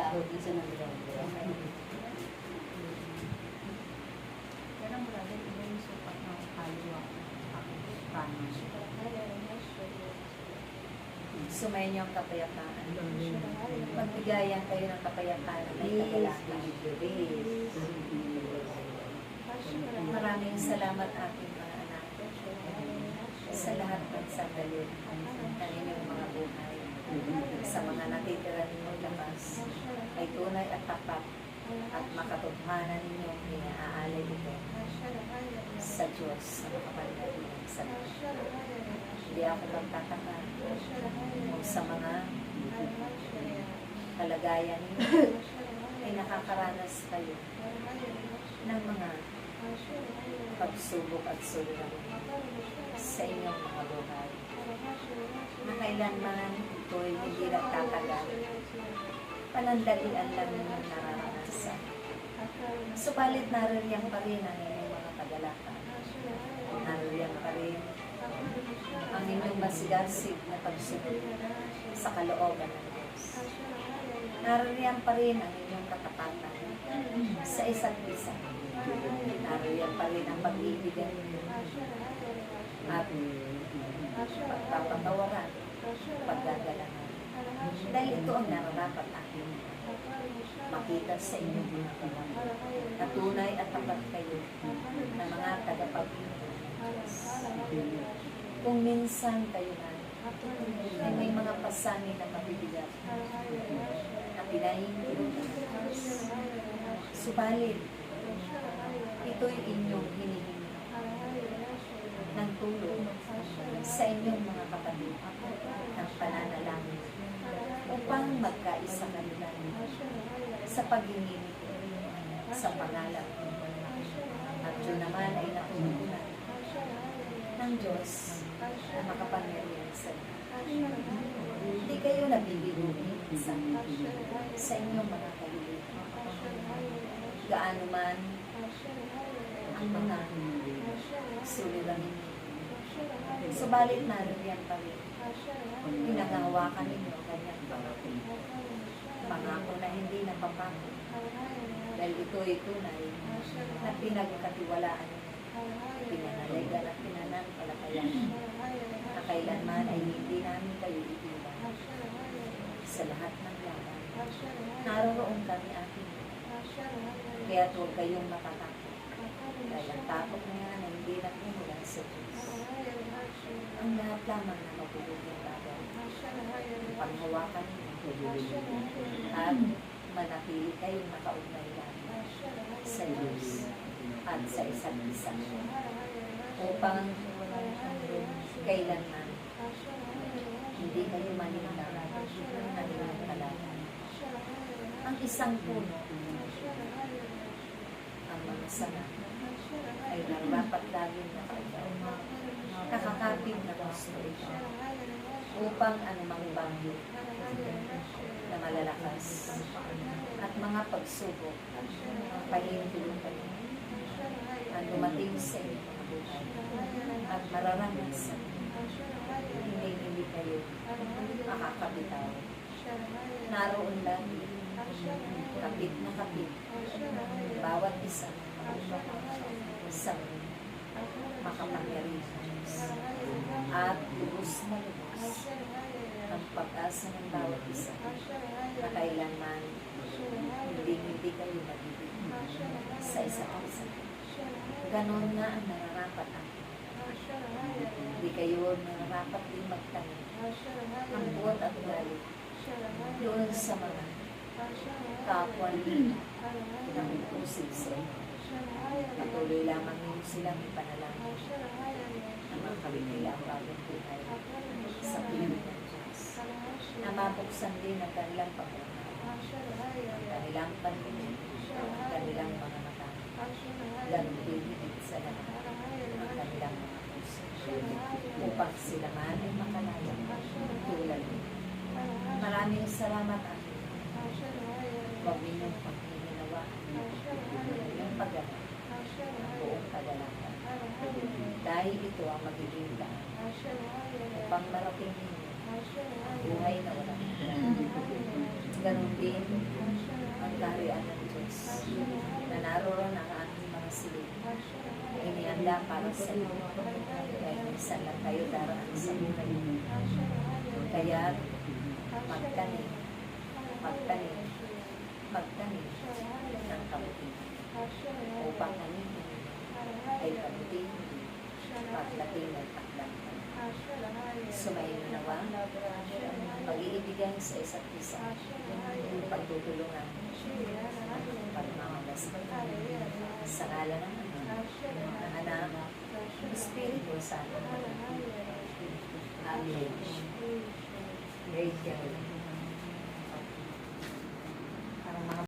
sahod na sa nagdrawing. Kaya lang wala din iba yung sukat ng kalwa. Paano? Sumayin ang kapayapaan. Magbigayan kayo ng kapayapaan na may kagalakan. Maraming salamat aking mga anak sa lahat ng sandali ng inyong mga buhay. Sa mga natitira ninyong labas ay tunay at tapat at makatotohanan ninyong inaalay ito sa Diyos na makapangyarihan sa lahat. Hindi ako magtataka kung sa mga kalagayan ninyo ay nakakaranas kayo ng mga pagsubok at suliranin sa inyong mga buhay na kailanman ito'y hindi nagtatagal. Panandalian lang ninyong nararanasan. Subalit naririyan pa rin ang inyong mga kagalakan. Naririyan pa rin ang inyong masigasig na pagsunod sa kalooban ng Diyos. Naririyan pa rin ang inyong katapatan sa isa't isa. Naririyan pa rin ang pag-ibigan at pagpapatawaran, pagdadalangan. Dahil ito ang nararapat akin makita sa inyong mga kamay na tunay at tapat kayo na mga tagapagpapalagay ng Diyos. Kung minsan kayo na ay may mga pasanin na mabibigat na pinahihintulog ng Diyos, subalit ito'y inyong hinihingi ng tulong sa inyong mga kapatid ng pananalangin upang magkaisa kayo sa pag-ingimit sa pangalan at yun naman ay natutunan ng Diyos na makapangyarihan sa lahat. Hindi kayo nabibigugin sa inyong mga kahilig. Gaano man ang mga suliranin ninyo. Subalit naririyan pa rin. Pinagahawakan ninyo ang kanyang pangako. Pangako na hindi napapago. Dahil ito'y tunay na pinagkatiwalaan ninyo. Pinanalagan at pinanampalatayan na kailanman ay hindi namin kayo iiwan sa lahat ng laban. Naroon kami aking kaya huwag kayong matatakot. Dahil ang takot na yan ay hindi nagmumula sa Diyos. Ang lahat lamang na mabulugin bagay. Panghawakan ninyo at manatili kayong nakaugnay lang sa Diyos at sa isa't isa upang kailanman hindi kayo maniwala ng inyong kalaban. Ang isang puno ang mga sana ay narapat laging nakaigaw. Kakakapit na gusto ito upang anumang bagyo na malalakas at mga pagsubok pahintulutan ang dumating sa inyong mga buhay at mararanasan hindi kayo makakabitaw. Naroon lang kapit na kapit bawat isa sa makapangyarihan at lubos na lubos ang pag-asa ng bawat isa na kailanman hindi kayo magiging sa isa't isa. Ganon nga ang nararapat natin. Hindi kayo nararapat din magtanim ang buhat at galit doon sa mga kapwa nila na impulsive sa inyo. Patuloy lamang ninyo silang ipanalangin na makabigay ang bagong buhay sa piling ng Diyos. Na mabuksan din ang kanilang pag-unawa, ang kanilang paningin, ang kanilang mga mata. Ganun din higit sa lahat ang kanilang mga puso. Upang sila man ay makalaya tulad nyo. Maraming salamat aking huwag ninyong paghihinawaan yung pag-anak ng buong kagalakan. Dahil ito ang magiging daan upang marating ninyo buhay na walang hanggan. Ganon din ang kaharian ng Diyos na naroon ang aking mga silid na inihanda para sa iyo. Kaya minsan lang kayo daraan sa buhay. Kaya magtanim, magtanim, magtanim ng kabuti upang anihin ay kabuti pagdating ng pagdampan. Sumayin mo nawa ang pag-iibigan sa isa't isa, yung pagtutulungan, pagmamalasal sa ngala ng Anak, ng Espiritu Santo. Amen. Great God. Parang mga